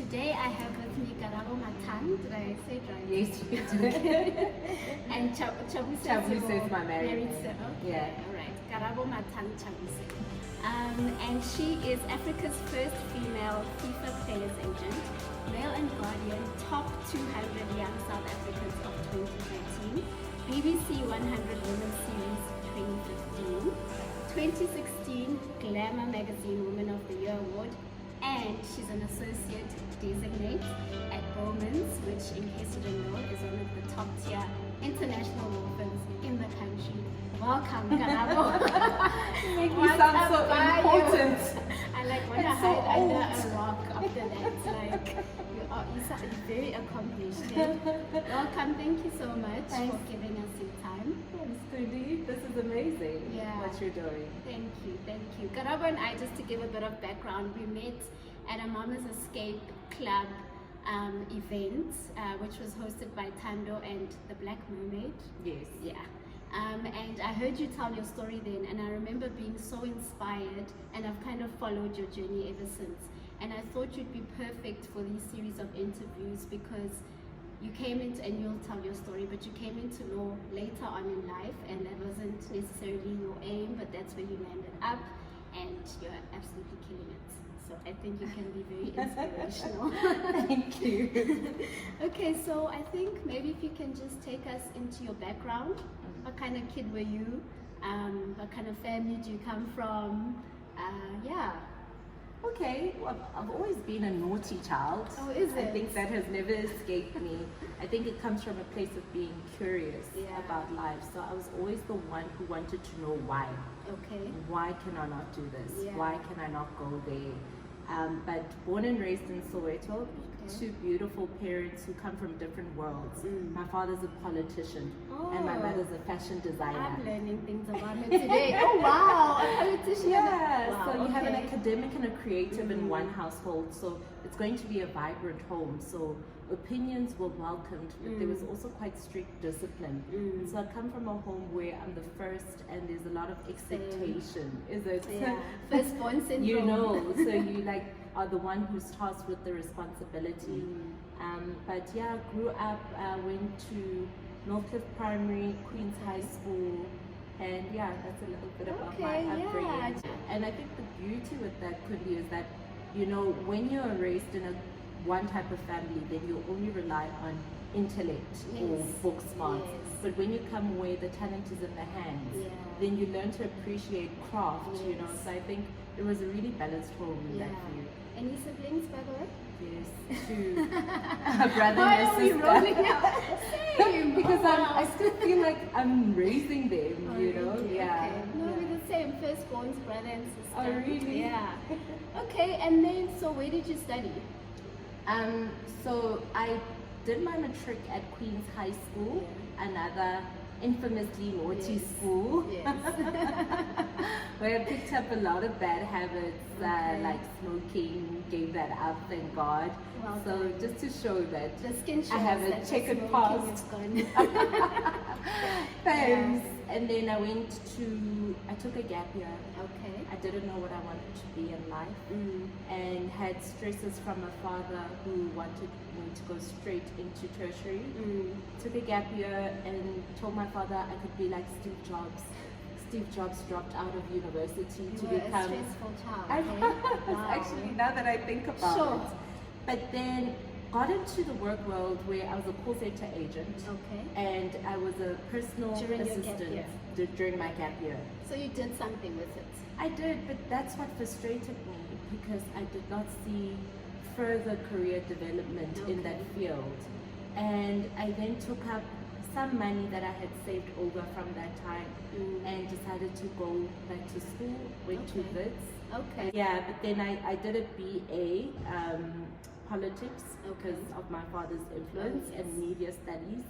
today I have with me Karabo Mathang. Did I say it right? Yes, you did. And Tshabuse is my married name. son. Yeah. Alright, Karabo Mathang Tshabuse. And she is Africa's first female FIFA Players Agent, male and guardian, top 200 young South Africans of 2013, BBC 100 Women Series 2015, 2016 Glamour Magazine Woman of the Year Award, and she's an associate designate at Bowmans, which in case you don't know is one of the top tier international law firms in the country. Welcome, Karabo. You make me sound so important. I like want to hide under a rock after that. Like you sound very accomplished. Welcome, thank you so much for giving us your time. Thanks, Trudy. This is amazing. Yeah. What you're doing. Thank you. Karabo and I, just to give a bit of background, we met at a Mama's Escape Club event, which was hosted by Tando and the Black Mermaid. Yes. Yeah. And I heard you tell your story then, and I remember being so inspired, and I've kind of followed your journey ever since. And I thought you'd be perfect for these series of interviews because you came into, and you'll tell your story, but you came into law later on in life, and that wasn't necessarily your aim, but that's where you landed up, and you're absolutely killing it. So I think you can be very inspirational. Thank you. Okay, so I think maybe if you can just take us into your background. What kind of kid were you? What kind of family do you come from? Yeah. Okay, well, I've always been a naughty child. Oh, is it? I think that has never escaped me. I think it comes from a place of being curious about life. So I was always the one who wanted to know why. Okay. Why can I not do this? Yeah. Why can I not go there? But born and raised in Soweto, two beautiful parents who come from different worlds. My father's a politician and my mother's a fashion designer. I'm learning things about her today. Oh wow, a politician. Yeah, Wow, so you have an academic and a creative in one household, so it's going to be a vibrant home. So opinions were welcomed, but there was also quite strict discipline. So I come from a home where I'm the first and there's a lot of expectation. Is it? Yeah. Firstborn syndrome. You know, so you like are the one who's tasked with the responsibility. But yeah, grew up, went to Northcliffe Primary, Queen's High School, and yeah, that's a little bit about my upbringing. And I think the beauty with that could be is that, you know, when you're raised in one type of family, then you only rely on intellect or book smarts. But when you come where the talent is in the hands, then you learn to appreciate craft, you know. So I think it was a really balanced home in that view. Any siblings, by the way? Yes, two. A brother Why and a are we sister. rolling out? Same. Because I still feel like I'm raising them, you know? Really? Yeah. Okay. No, we're the same. Firstborns, brother and sister. Oh, really? Yeah. Okay, and then, so where did you study? So I did my matric at Queen's High School, another infamously naughty school, where I picked up a lot of bad habits, like smoking, gave that up, thank God. Well so done. Just to show that the skin I have a that checkered smoking past. is gone. Thanks. And then I took a gap year. Okay. I didn't know what I wanted to be in life, and had stresses from a father who wanted me to go straight into tertiary. Took a gap year and told my father I could be like Steve Jobs. Steve Jobs dropped out of university to become a stressful child. I was actually, now that I think about it. But then got into the work world where I was a call center agent. Okay. And I was a personal assistant during my gap year. So you did something with it? I did, but that's what frustrated me because I did not see further career development in that field. And I then took up some money that I had saved over from that time and decided to go back to school, went to Wits. Okay. Yeah, but then I did a BA politics because of my father's influence and media studies.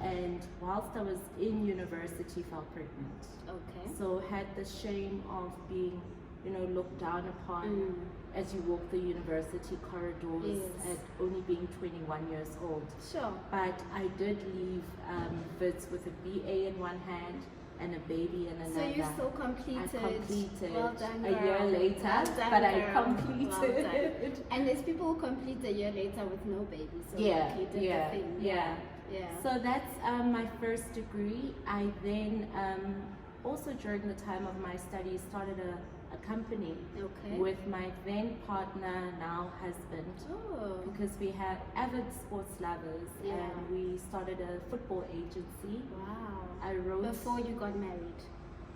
And whilst I was in university, fell pregnant. Okay. So had the shame of being, you know, looked down upon as you walk the university corridors at only being 21 years old. Sure. But I did leave Wits with a BA in one hand and a baby and So another. you still completed. I completed Well done, a year girl. later, Well done, but I girl. completed. Well done. And there's people who complete a year later with no baby. So Yeah, you did yeah, the thing. yeah. Yeah. So that's my first degree. I then also during the time of my studies started a company Okay. with my then partner, now husband, Oh. because we had avid sports lovers, Yeah. and we started a football agency. Wow. I wrote Before you got married.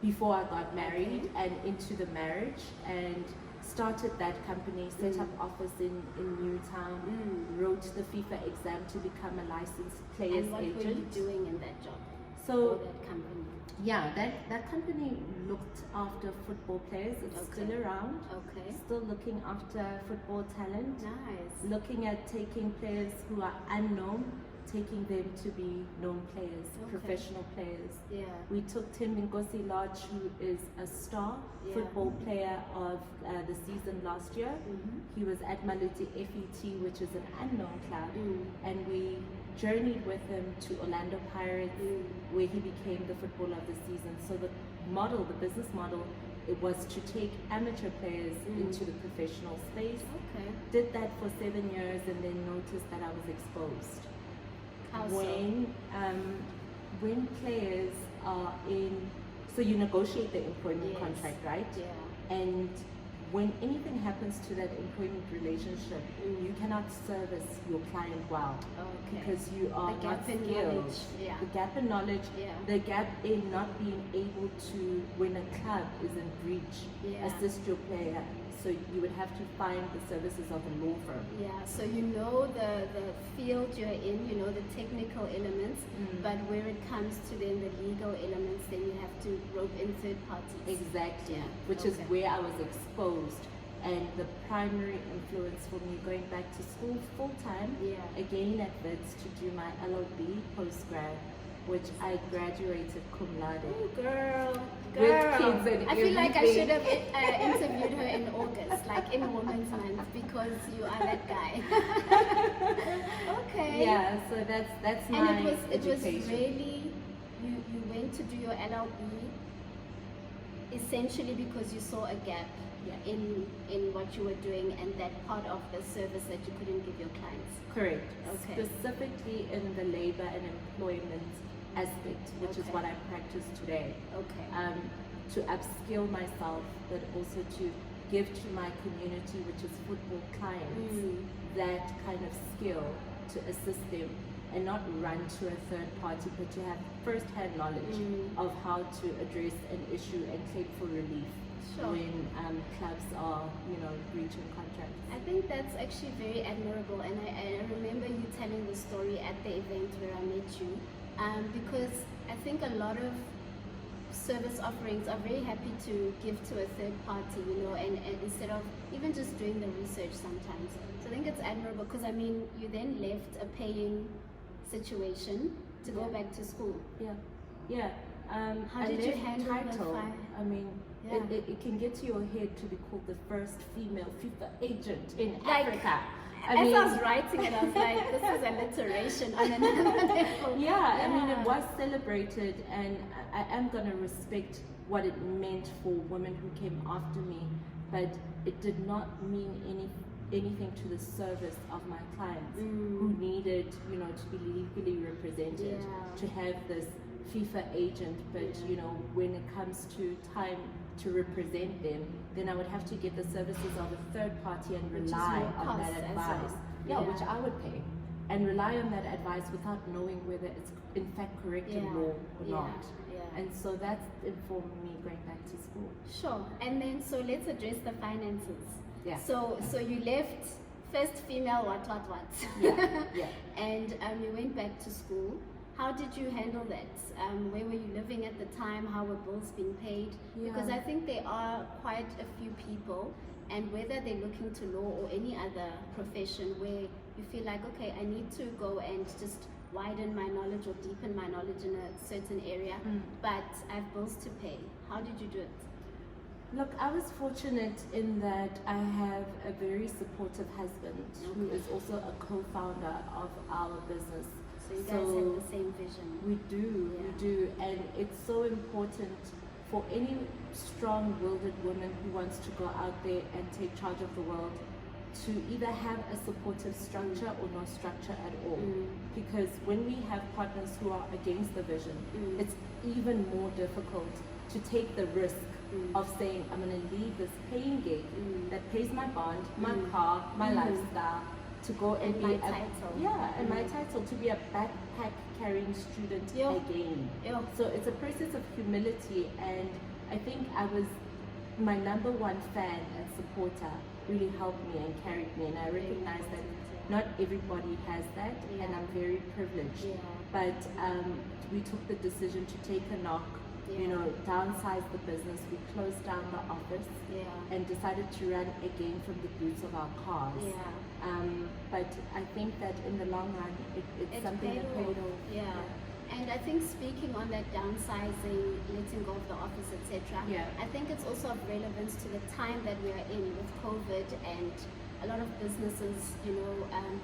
before I got married Okay. and into the marriage, and started that company, set up office in Newtown, wrote the FIFA exam to become a licensed players And what agent. were you doing in that job? So for that company? yeah, that company looked after football players. It's Okay. still around. Okay. Still looking after football talent. Nice. Looking at taking players who are unknown, taking them to be known players, Okay. professional players. Yeah. We took Tim Ngozi Lodge, who is a star Yeah. football player of the season last year. Mhm. He was at Maluti FET, which is an unknown club, and we journeyed with him to Orlando Pirates, where he became the footballer of the season. So the model, the business model, it was to take amateur players into the professional space. Okay. Did that for 7 years, and then noticed that I was exposed. How so? When players are in, so you negotiate the employment Yes. contract, right? Yeah. And when anything happens to that employment relationship, you cannot service your client well Okay. because you are The gap not in skilled. knowledge, yeah. The gap in knowledge, Yeah. the gap in not being able to, when a club is in breach, Yeah. assist your player. So you would have to find the services of a law firm. Yeah, so you know the field you're in, you know the technical elements, but where it comes to then the legal elements, then you have to rope in third parties. Exactly, Yeah, which is okay. where I was exposed. And the primary influence for me going back to school full time, Yeah. again at Wits to do my LLB postgrad, which I graduated cum laude. Oh, girl. With kids and I feel like I should everything. have interviewed her in August, like in Women's Month, because you are that guy. Okay. Yeah, so that's my And it was education. really, you went to do your LLB essentially because you saw a gap Yeah. in what you were doing and that part of the service that you couldn't give your clients. Correct. Okay. Specifically in the labor and employment aspect, which is Okay. what I practice today. Okay. To upskill myself, but also to give to my community, which is football clients, that kind of skill to assist them and not run to a third party, but to have first-hand knowledge of how to address an issue and claim for relief Sure. when clubs are, breaching contracts. I think that's actually very admirable, and I remember you telling the story at the event where I met you, because I think a lot of service offerings are very happy to give to a third party, and instead of even just doing the research sometimes. So I think it's admirable because, I mean, you then left a paying situation to go Yeah. back to school. Yeah. How I did you left handle the title. fi- I mean, Yeah. it can get to your head to be called the first female FIFA agent in Like, Africa. As I was writing it, I was like, this is alliteration on another level. Yeah, I mean, it was celebrated, and I am going to respect what it meant for women who came after me, but it did not mean anything to the service of my clients who needed, to be legally represented, Yeah. to have this FIFA agent, but when it comes to time to represent them, then I would have to get the services of a third party and Which is rely more on that cost as advice. well. Yeah, Yeah. which I would pay, and rely on that advice without knowing whether it's in fact correct in Yeah. law or Yeah. not. Yeah. And so that informed me going back to school. Sure. And then, so let's address the finances. Yeah. So you left first female what. Yeah, yeah. And you went back to school. How did you handle that? Where were you living at the time? How were bills being paid? Yeah. Because I think there are quite a few people, and whether they're looking to law or any other profession where you feel like, okay, I need to go and just widen my knowledge or deepen my knowledge in a certain area, but I have bills to pay. How did you do it? Look, I was fortunate in that I have a very supportive husband who is also a co-founder of our business. So you guys have the same vision. We do, and it's so important for any strong-willed woman who wants to go out there and take charge of the world to either have a supportive structure or no structure at all. Because when we have partners who are against the vision, it's even more difficult to take the risk of saying, I'm going to leave this paying gig that pays my bond, my car, my lifestyle, to go and be my title, to be a backpack carrying student again. So it's a process of humility, and I think my number one fan and supporter really helped me and carried me, and I recognize that not everybody has that, and I'm very privileged. But we took the decision to take a knock, downsize the business. We closed down the office and decided to run again from the boots of our cars. But I think that in the long run, it's something that paid off. And I think speaking on that downsizing, letting go of the office, etc. I think it's also of relevance to the time that we are in with COVID and a lot of businesses,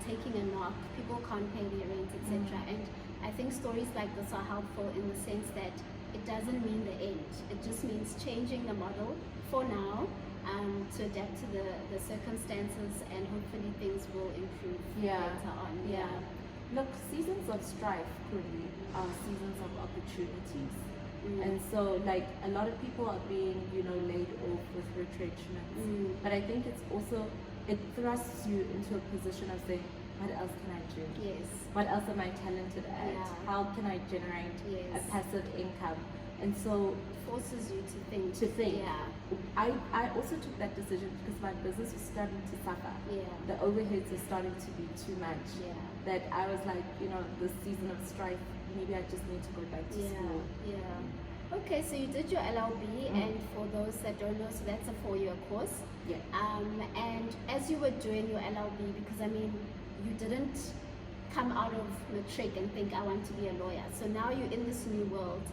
taking a knock. People can't pay their rent, etc. And I think stories like this are helpful in the sense that it doesn't mean the end. It just means changing the model for now to adapt to the circumstances, and hopefully things will improve later on. Look, seasons of strife currently are seasons of opportunities. And so like a lot of people are being, laid off with retrenchments. But I think it's also, it thrusts you into a position of saying, what else can I do? What else am I talented at? How can I generate a passive income? And so forces you to think. I also took that decision because my business was starting to suffer. The overheads were starting to be too much. That I was like, this season of strife, maybe I just need to go back to school. Okay, so you did your LLB, and for those that don't know, so that's a 4-year course. And as you were doing your LLB, because you didn't come out of matric and think I want to be a lawyer. So now you're in this new world.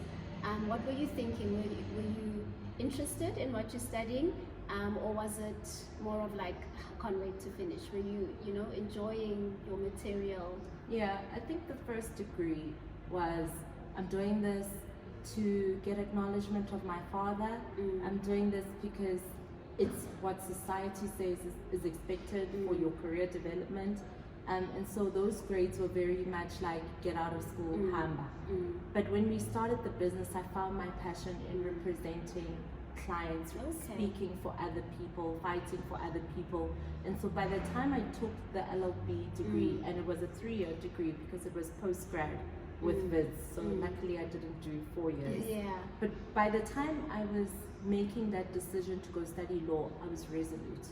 What were you thinking? Were you interested in what you're studying, or was it more of like, can't wait to finish? Were you, enjoying your material? I think the first degree was, I'm doing this to get acknowledgement of my father. I'm doing this because it's what society says is expected for your career development. And so those grades were very much like get out of school, hamba. But when we started the business, I found my passion in representing clients, speaking for other people, fighting for other people. And so by the time I took the LLB degree, and it was a 3-year degree because it was post-grad with vids, so luckily I didn't do 4 years. But by the time I was making that decision to go study law, I was resolute.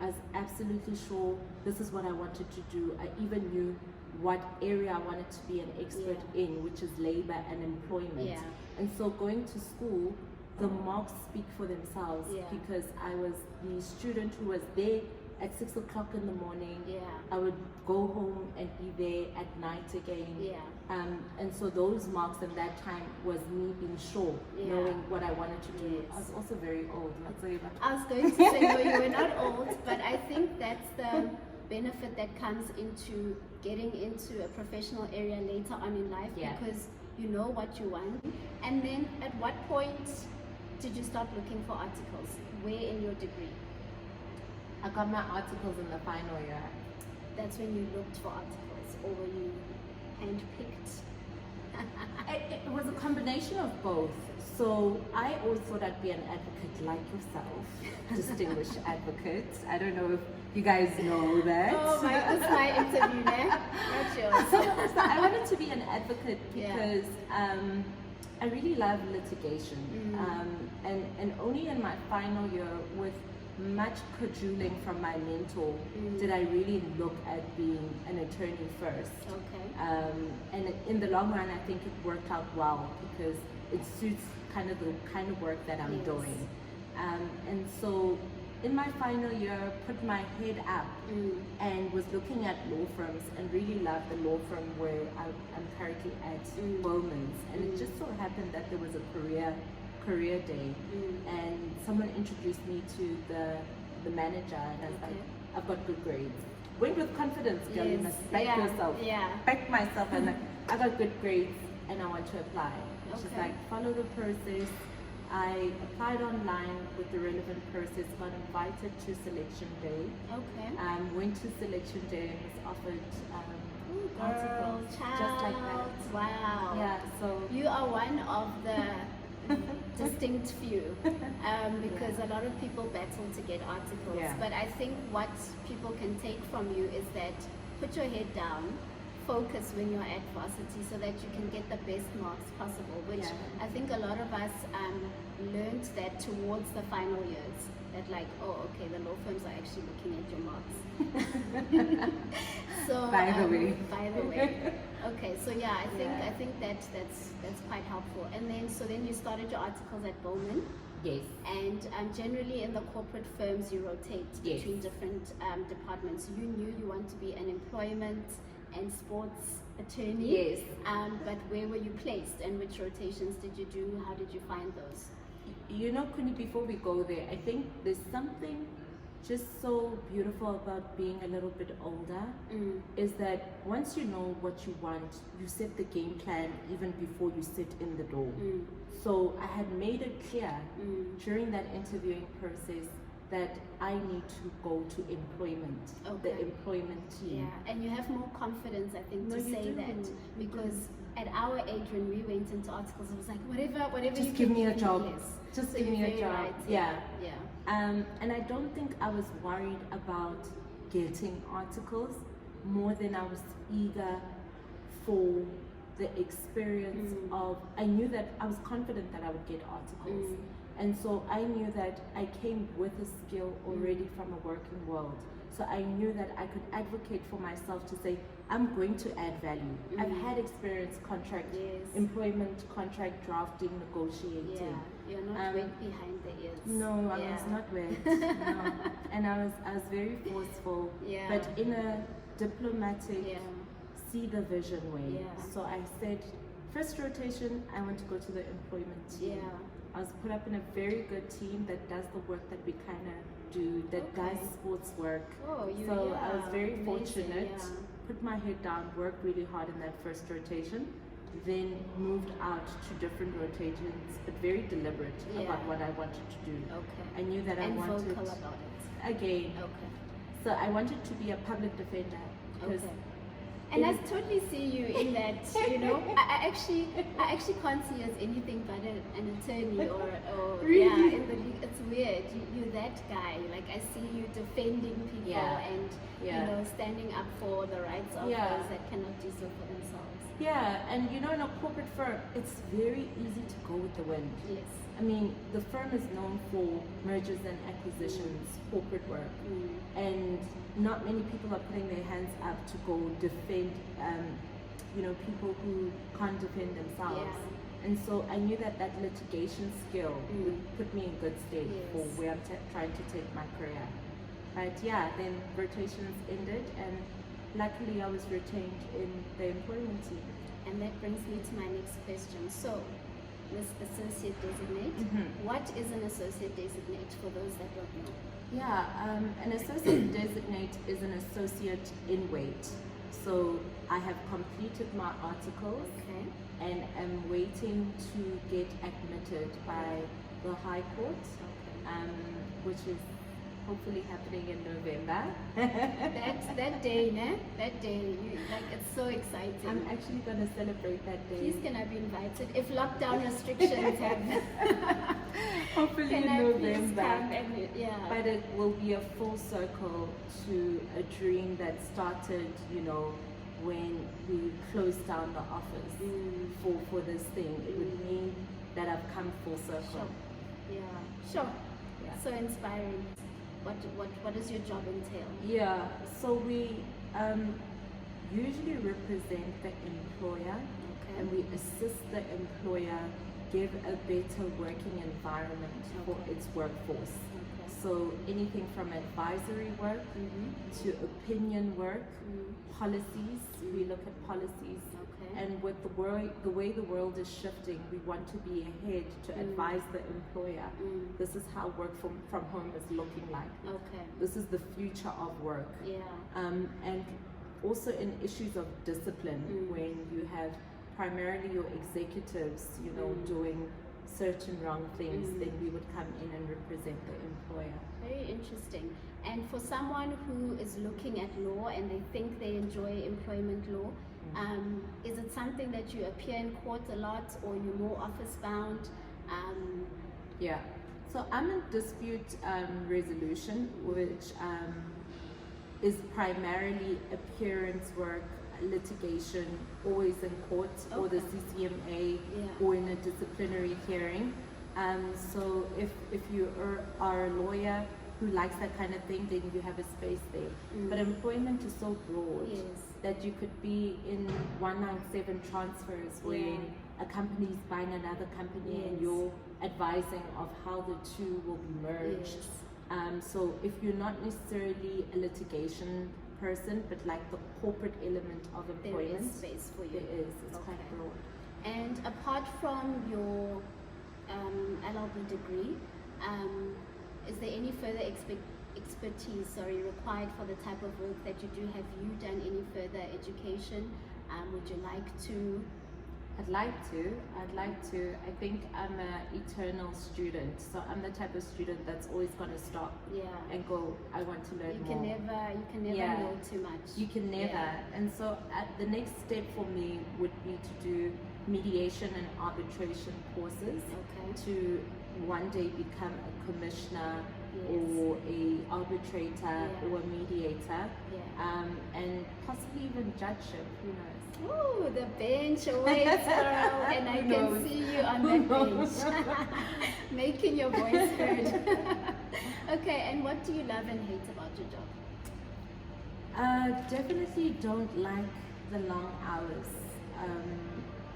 I was absolutely sure this is what I wanted to do. I even knew what area I wanted to be an expert in, which is labor and employment. And so going to school, the marks speak for themselves, because I was the student who was there at 6 o'clock in the morning. I would go home and be there at night again. And so those marks in that time was me being sure, knowing what I wanted to do. I was also very old. I was going to say, no, you were not old, but I think that's the benefit that comes into getting into a professional area later on in life, because you know what you want. And then at what point did you start looking for articles? Where in your degree? I got my articles in the final year. That's when you looked for articles, or were you handpicked? It was a combination of both. So I always thought I'd be an advocate like yourself, distinguished advocate. I don't know if you guys know that. Oh my, this is my interview now. Not yours. So I wanted to be an advocate because I really love litigation. And only in my final year, with much cajoling from my mentor, did I really look at being an attorney first. And in the long run, I think it worked out well because it suits kind of the kind of work that I'm doing. And so in my final year, put my head up and was looking at law firms and really loved the law firm where I'm currently at, Bowmans. And it just so happened that there was a career day, and someone introduced me to the manager, and I was like, I've got good grades, went with confidence, girl. You Yes. must back Yeah. yourself. Yeah. Back myself, and like, I got good grades, and I want to apply. She's Okay. like, follow the process. I applied online with the relevant process, got invited to selection day. Okay. Went to selection day and was offered Ooh, girl, articles, child. just like that. Wow. Yeah, so You are one of the distinct few, because a lot of people battle to get articles. Yeah. But I think what people can take from you is that put your head down, focus when you're at varsity so that you can get the best marks possible, which Yeah. I think a lot of us learned that towards the final years, that like, oh, okay, the law firms are actually looking at your marks. So By the way. Okay, so yeah, I Yeah. think that's quite helpful. And then you started your articles at Bowman, yes. and generally in the corporate firms you rotate Yes. between different departments. You knew you want to be an employment and sports attorney. Yes. But where were you placed, and which rotations did you do? How did you find those? You know, Kuni, before we go there, I think there's something just so beautiful about being a little bit older, is that once you know what you want, you set the game plan even before you sit in the door. So I had made it clear during that interviewing process that I need to go to employment, the Okay. employment team. Yeah, and you have more confidence, I think, No, to you say do. that, You because at our age when we went into articles, it was like whatever Just you give can me a do, job. yes. Just So give you're me a very job. right, Yeah. yeah. And I don't think I was worried about getting articles more than I was eager for the experience of, I knew that I was confident that I would get articles. And so I knew that I came with a skill already from a working world. So I knew that I could advocate for myself to say, I'm going to add value. I've had experience contract, Yes. employment contract drafting, negotiating. Yeah, you're not wet behind the ears. No, I Yeah. was not wet. No. And I was very forceful, Yeah. but in a diplomatic, Yeah. see the vision way. Yeah. So I said, first rotation, I want to go to the employment team. Yeah. I was put up in a very good team that does the work that we kind of do, that Okay. does sports work. Oh, you. So yeah. I was very Amazing, fortunate, yeah. put my head down, worked really hard in that first rotation, then moved out to different rotations, but very deliberate Yeah. about what I wanted to do. Okay. I knew that And I wanted, vocal about it. again, Okay. so I wanted to be a public defender. Because Okay. And I totally see you in that, you know. I actually can't see you as anything but an attorney or Really? yeah, in the it's weird. You're that guy. Like I see you defending people Yeah. and Yeah. you know standing up for the rights of Yeah. those that cannot do so for themselves. Yeah, and you know, in a corporate firm, it's very easy to go with the wind. Yes. I mean, the firm is known for mergers and acquisitions, corporate work, and not many people are putting their hands up to go defend, you know, people who can't defend themselves. Yeah. And so I knew that that litigation skill would put me in good stead for Yes. where I'm trying to take my career. But yeah, then rotations ended, and luckily I was retained in the employment team. And that brings me to my next question. So, Miss Associate Designate, what is an Associate Designate for those that don't know? Yeah, an associate designate is an associate in weight. So I have completed my articles Okay. and am waiting to get admitted by the High Court, which is hopefully happening in November. That day, ne? That day, like it's so exciting. I'm actually going to celebrate that day. Please can I be invited? If lockdown restrictions have, Hopefully can in I please November. come and yeah. But it will be a full circle to a dream that started, you know, when we closed down the office for this thing. It would mean that I've come full circle. Sure. Yeah. Sure. Yeah. So inspiring. What does your job entail? Yeah, so we usually represent the employer, Okay. and we assist the employer give a better working environment for Okay. its workforce. Okay. So anything from advisory work to opinion work, policies. We look at policies. And with the way the world is shifting, we want to be ahead to advise the employer. This is how work from home is looking like. This is the future of work. And also in issues of discipline, when you have primarily your executives, you know, doing certain wrong things, then we would come in and represent the employer. Very interesting. And for someone who is looking at law and they think they enjoy employment law, is it something that you appear in court a lot, or you're more office bound? Yeah. So I'm in dispute resolution, which is primarily appearance work, litigation, always in court, or the CCMA, or in a disciplinary hearing. So if you are a lawyer who likes that kind of thing, then you have a space there. But employment is so broad that you could be in 197 transfers when a company is buying another company and you're advising of how the two will be merged. So if you're not necessarily a litigation person, but like the corporate element of employment, there is space for you. There is. It's quite broad. And apart from your LLB degree, is there any further expertise required for the type of work that you do? Have you done any further education? Would you like to? I'd like to. I think I'm an eternal student. So I'm the type of student that's always going to stop and go, I want to learn more. You can never know too much. You can never. And so the next step for me would be to do mediation and arbitration courses to one day become a commissioner or a arbitrator or a mediator, and possibly even judgeship, who knows. Oh, the bench awaits, girl, and I can see you on that bench, making your voice heard. Okay, and what do you love and hate about your job? Definitely don't like the long hours.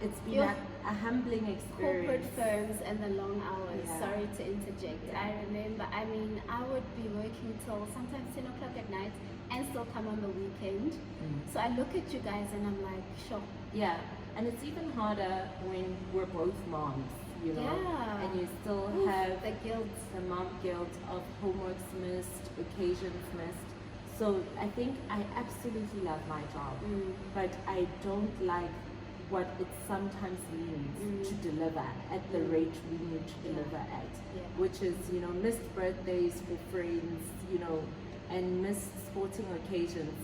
It's been a humbling experience. Corporate firms and the long hours. Sorry to interject. I remember, I would be working till sometimes 10 o'clock at night and still come on the weekend. So I look at you guys and I'm like, sure. Yeah, and it's even harder when we're both moms, you know, and you still have the guilt, the mom guilt of homeworks missed, occasions missed. So I think I absolutely love my job, but I don't like what it sometimes means to deliver at the rate we need to deliver at, which is, you know, missed birthdays for friends, you know, and missed sporting occasions.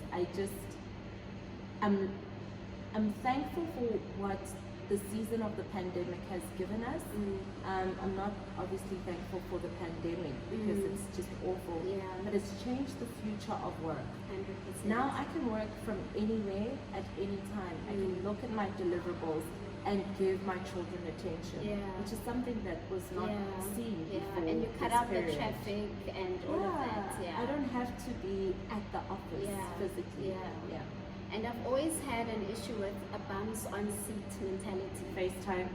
I'm thankful for what the season of the pandemic has given us. I'm not obviously thankful for the pandemic because it's just awful, but it's changed the future of work. 100%. Now I can work from anywhere at any time. I can look at my deliverables and give my children attention, which is something that was not seen before. And you cut out the traffic and all of that. I don't have to be at the office physically. And I've always had an issue with a bums on seat mentality. FaceTime.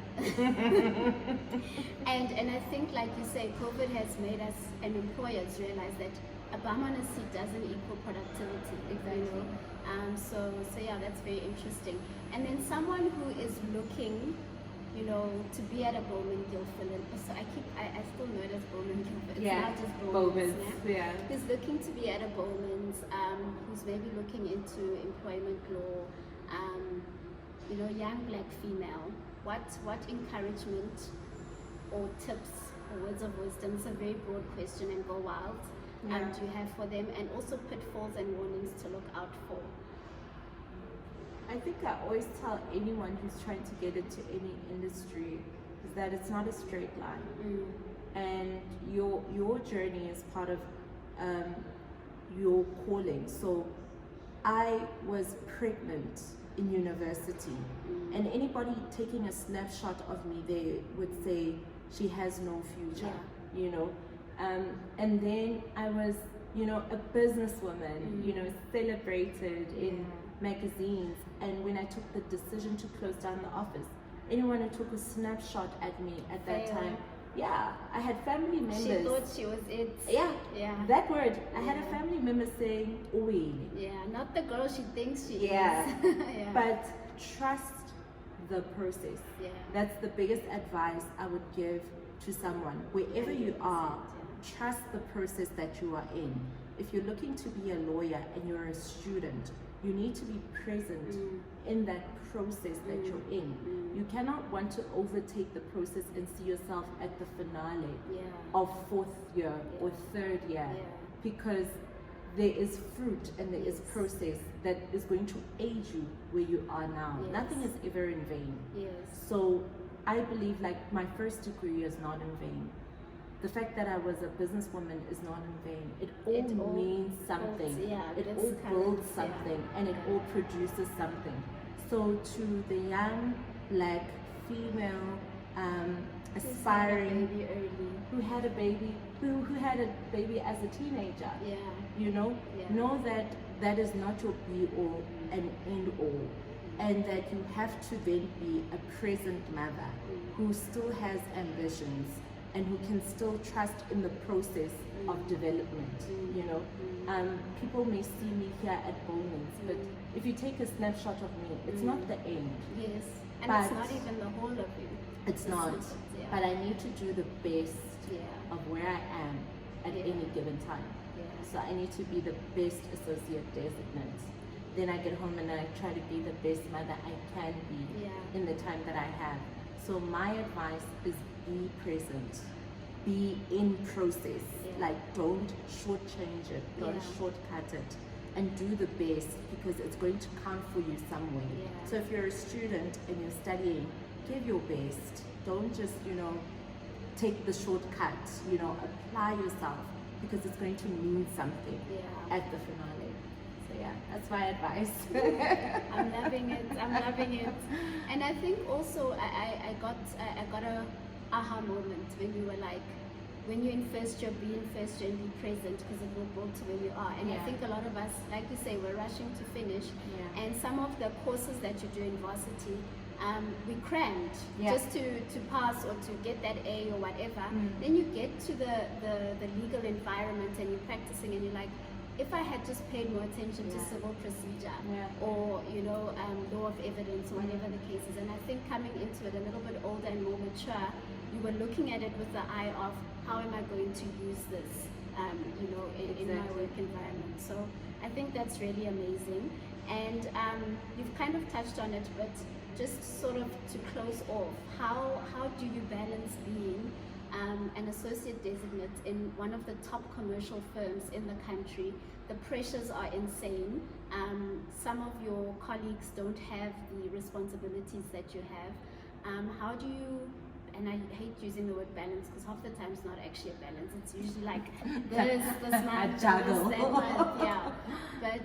and I think, like you say, COVID has made us and employers realize that a bum on a seat doesn't equal productivity. Exactly. You know? So that's very interesting. And then someone who is looking, you know, to be at a Bowman Guildford. So I still know it as Bowman Guildford. It's not just Bowmans. Who's looking to be at a Bowman's, who's maybe looking into employment law, you know, young black female. What encouragement or tips or words of wisdom? It's a very broad question and go wild. Do you have for them, and also pitfalls and warnings to look out for? I think I always tell anyone who's trying to get into any industry is that it's not a straight line, and your journey is part of your calling. So I was pregnant in university, and anybody taking a snapshot of me there would say she has no future, you know. And then I was, you know, a businesswoman, you know, celebrated in magazines. And when I took the decision to close down the office, anyone who took a snapshot at me at that time Yeah, I had family members. She thought she was it. Yeah, Yeah. that word. I had a Yeah. family member saying, "Uwile." Yeah, not the girl she thinks she Yeah. is. Yeah. But trust the process. Yeah. That's the biggest advice I would give to someone. Wherever you are, trust the process that you are in. If you're looking to be a lawyer and you're a student, you need to be present in that process that you're in. You cannot want to overtake the process and see yourself at the finale of fourth year or third year, because there is fruit and there is process that is going to aid you where you are now. Nothing is ever in vain. So I believe like my first degree is not in vain. The fact that I was a businesswoman is not in vain. It all means something. It all builds something and it all produces something. So to the young black female aspiring who had a baby as a teenager, you know that that is not your be all and end all, and that you have to then be a present mother who still has ambitions and who can still trust in the process of development. You know, people may see me here at Bowmans, but if you take a snapshot of me, it's not the end. Yes, and But it's not even the whole of you. It's not. But I need to do the best of where I am at any given time. So I need to be the best associate designate. Then I get home and I try to be the best mother I can be in the time that I have. So my advice is be present, be in process. Like don't shortchange it, don't shortcut it, and do the best, because it's going to count for you somewhere. So if you're a student and you're studying, give your best. Don't just, take the shortcut, apply yourself, because it's going to mean something at the finale. So yeah, that's my advice. I'm loving it. And I think also I got a aha moment when you were like, when you're in first year, be in first year and be present, because it will build to where you are. And I think a lot of us, like you say, we're rushing to finish. And some of the courses that you do in varsity, we crammed just to pass or to get that A or whatever. Then you get to the legal environment and you're practicing and you're like, if I had just paid more attention to civil procedure or law of evidence or whatever the case is, and I think coming into it a little bit older and more mature, you were looking at it with the eye of how am I going to use this in my work environment. So I think that's really amazing. And you've kind of touched on it, but just sort of to close off, how do you balance being an associate designate in one of the top commercial firms in the country? The pressures are insane. Some of your colleagues don't have the responsibilities that you have. How do you, and I hate using the word balance because half the time it's not actually a balance, it's usually like this month, juggle. this, that month, yeah.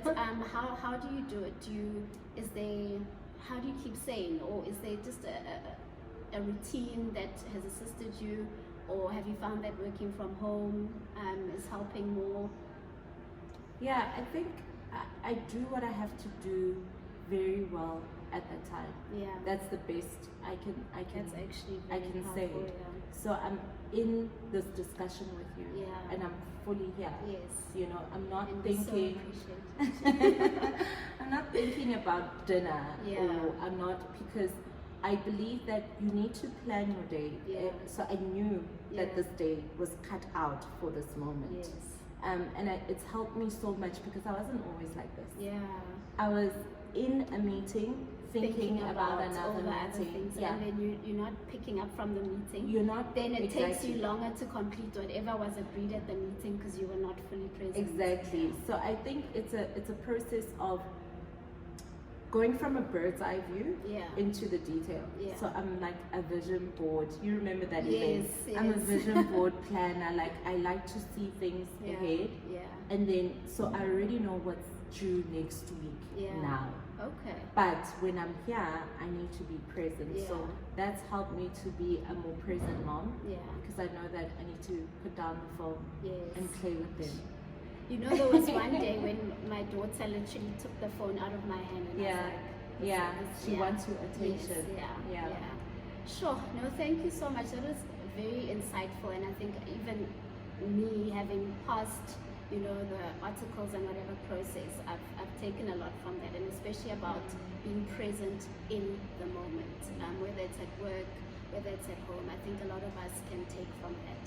But how do you do it? How do you keep sane, or is there just a routine that has assisted you, or have you found that working from home is helping more? Yeah, I think I do what I have to do very well at that time. Yeah, that's the best I can. That's actually I can say. So I'm in this discussion with you, and I'm fully here. Yes, I'm not thinking. So I'm not thinking about dinner, or I'm not, because I believe that you need to plan your day. So I knew that this day was cut out for this moment. And it's helped me so much because I wasn't always like this. I was in a meeting thinking about another meeting. And then you're not picking up from the meeting. You're not. Then it takes you longer to complete whatever was agreed at the meeting because you were not fully present. Exactly. So I think it's a process of going from a bird's eye view into the detail. So I'm like a vision board. You remember that event? I'm a vision board planner. Like I like to see things ahead. And then so I already know what's due next week now. Okay. But when I'm here, I need to be present. So that's helped me to be a more present mom. Because I know that I need to put down the phone and play with them. There was one day when my daughter literally took the phone out of my hand and I was like, she wants your attention. Sure. No, thank you so much. That was very insightful, and I think even me having passed, you know, the articles and whatever process, I've taken a lot from that, and especially about being present in the moment, whether it's at work, whether it's at home. I think a lot of us can take from that.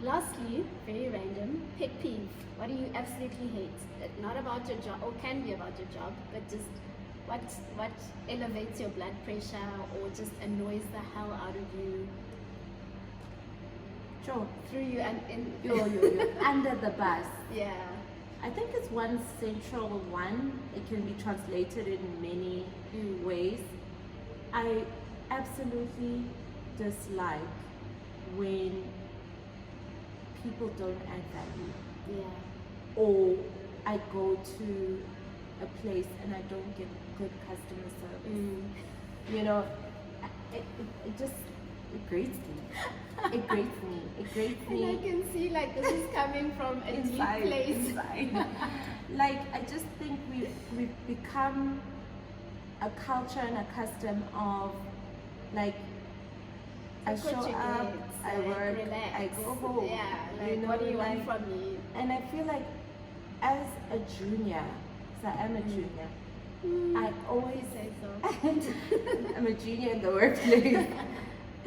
Lastly, very random, pet peeve. What do you absolutely hate? Not about your job, or can be about your job, but just what elevates your blood pressure or just annoys the hell out of you? Sure. Through you and in You're under the bus. Yeah. I think it's one central one. It can be translated in many ways. I absolutely dislike when people don't add value. Yeah. Or I go to a place and I don't get good customer service. You know, it just, it grates me. It grates me. It grates me. And I can see like this is coming from a deep place. Inside. Like, I just think we've become a culture and a custom of like, I show up, I work, relax. I go home. Yeah, like you know, what do you like, want from me? and I feel like as a junior, so I'm a junior, I always say so. I'm a junior in the workplace.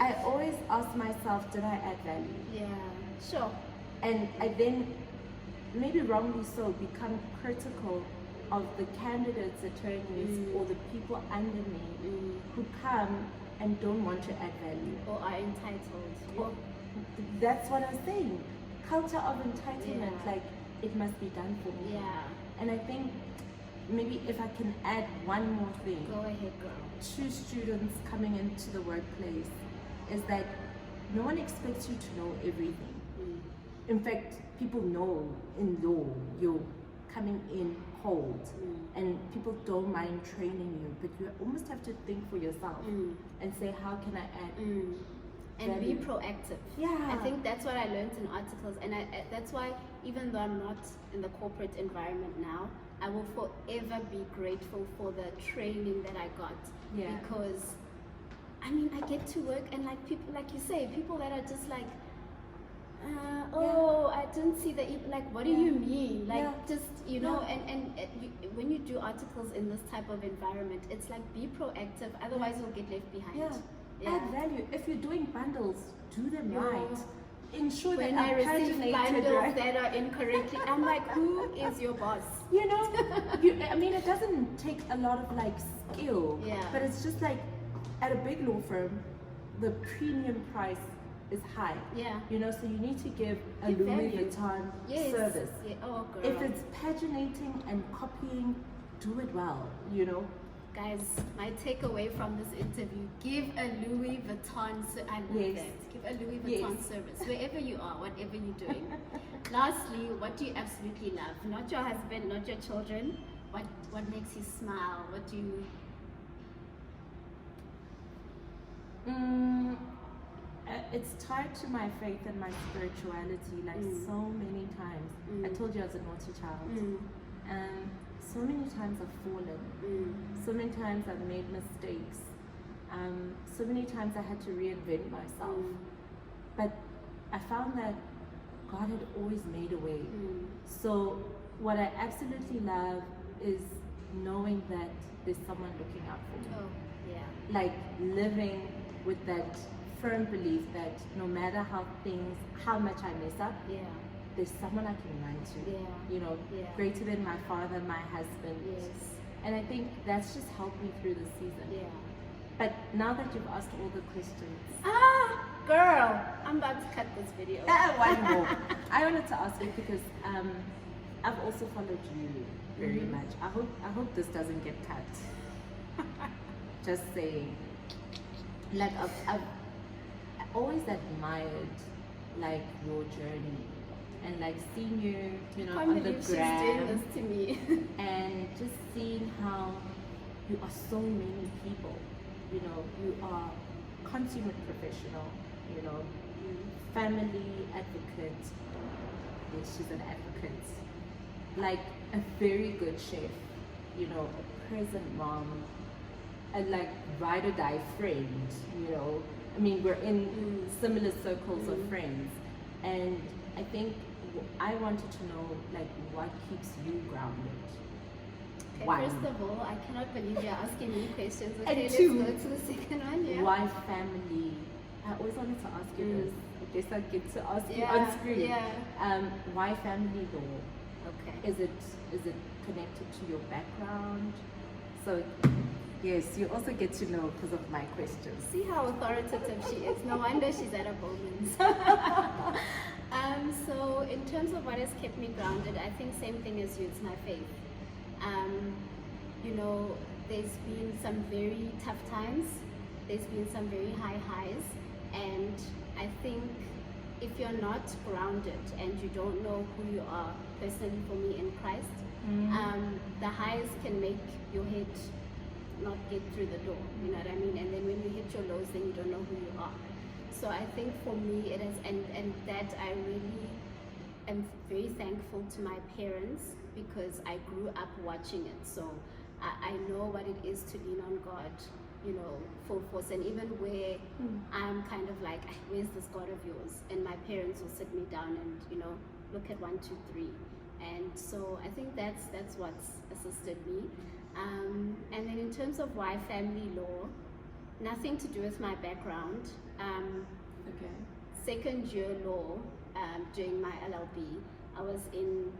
I always ask myself, did I add value? Yeah, sure. And I then, maybe wrongly so, become critical of the candidates, attorneys, or the people under me who come and don't want to add value. Or are entitled. Well, that's what I'm saying. Culture of entitlement, Yeah. like it must be done for me. Yeah. And I think maybe if I can add one more thing Go ahead, girl. to students coming into the workplace is that no one expects you to know everything. In fact, people know in law you're coming in cold and people don't mind training you, but you almost have to think for yourself and say, how can I add And be value? proactive. Yeah. I think that's what I learned in articles, and that's why even though I'm not in the corporate environment now, I will forever be grateful for the training that I got. Yeah. Because I mean, I get to work and like people, like you say, people that are just like, oh, I didn't see the, like, what do you mean? Like, just, you know, and when you do articles in this type of environment, it's like, be proactive, otherwise you'll get left behind. Add value. If you're doing bundles, do them right. Ensure When that I receive paginated, bundles right? that are incorrectly, I'm like, who is your boss? You know, I mean, it doesn't take a lot of like skill, but it's just like at a big law firm, the premium price is high. Yeah. You know, so you need to give a Give Louis value. Vuitton Yes. service. Yeah. Oh, girl. If it's paginating and copying, do it well, you know. Guys, my takeaway from this interview, give a Louis Vuitton I love that. Give a Louis Vuitton service, wherever you are, whatever you're doing. Lastly, what do you absolutely love? Not your husband, not your children. What makes you smile? What do you... It's tied to my faith and my spirituality, like so many times. I told you I was a naughty child. And so many times I've fallen. So many times I've made mistakes. So many times I had to reinvent myself. But I found that God had always made a way. So what I absolutely love is knowing that there's someone looking out for me. Oh, yeah. Like living with that firm belief that no matter how much I mess up, there's someone I can run to. You know, greater than my father, my husband. And I think that's just helped me through the season. But now that you've asked all the questions, Girl, I'm about to cut this video. one more. I wanted to ask you because I've also followed you very much. I hope this doesn't get cut. Just saying. Like I've always admired like your journey and like seeing you know, on the She's doing gram this to me. and just seeing how you are so many people. You know, you are consummate professional, you know, family advocate. Yes, she's an advocate. Like a very good chef, you know, a present mom, a like ride or die friend, you know, I mean, we're in similar circles of friends, and I think I wanted to know, like, what keeps you grounded? Okay, One. first of all, I cannot believe you're asking me questions. And Okay, let's two, go to the second one. Yeah. Why family? I always wanted to ask you this. I guess I get to ask you Yeah, on screen. yeah. Why family law? Okay. Is it connected to your background? So yes, you also get to know because of my questions. See how authoritative she is. No wonder she's at a Bowmans. So in terms of what has kept me grounded, I think same thing as you, it's my faith. You know, there's been some very tough times, there's been some very high highs, and I think if you're not grounded and you don't know who you are, personally for me in Christ, the highs can make your head not get through the door, you know what I mean? And then when you hit your lows, then you don't know who you are. So I think for me it is, and that I really am very thankful to my parents because I grew up watching it. So I know what it is to lean on God, you know, full force. And even where I'm kind of like, where's this God of yours? And my parents will sit me down and, you know, look at 1, 2, 3. And so I think that's what's assisted me. And then in terms of why family law, nothing to do with my background. Okay. Second year law, during my LLB, I was in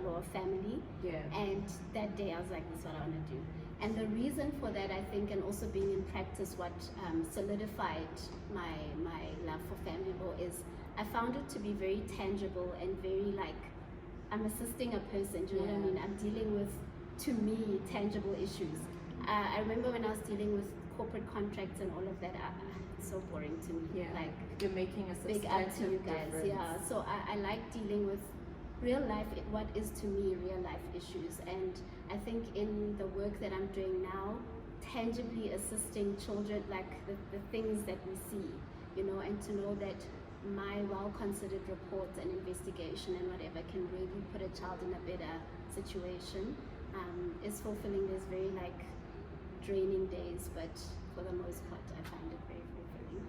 law of family. Yeah. And that day I was like, this is what I want to do. And the reason for that, I think, and also being in practice, what solidified my love for family law is I found it to be very tangible and very like, I'm assisting a person, do you know what I mean? I'm dealing with, to me, tangible issues. I remember when I was dealing with corporate contracts and all of that, it's so boring to me. Yeah. Like, you're making a big up to you substantive guys. difference. Yeah. So I like dealing with real life, what is to me real life issues. And I think in the work that I'm doing now, tangibly assisting children, like the things that we see, you know, and to know that my well-considered reports and investigation and whatever can really put a child in a better situation is fulfilling. There's very like draining days, but for the most part I find it very fulfilling.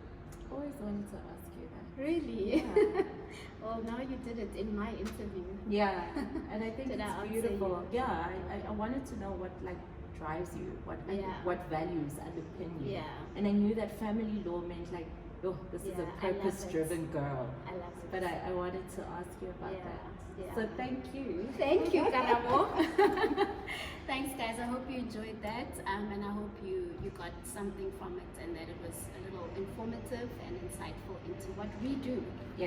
Always wanted to ask you that. Really? Yeah. Well, now you did it in my interview. Yeah, and I think Did I it's answer beautiful. you? Yeah, I wanted to know what like drives you, what what values underpin you. Yeah. And I knew that family law meant like, oh, this is a Yeah, I love it. purpose-driven girl. I love it. But I wanted to ask you about that. Yeah. So thank you. Thank you, Karabo. Thanks, guys. I hope you enjoyed that, and I hope you got something from it, and that it was a little informative and insightful into what we do. Yeah.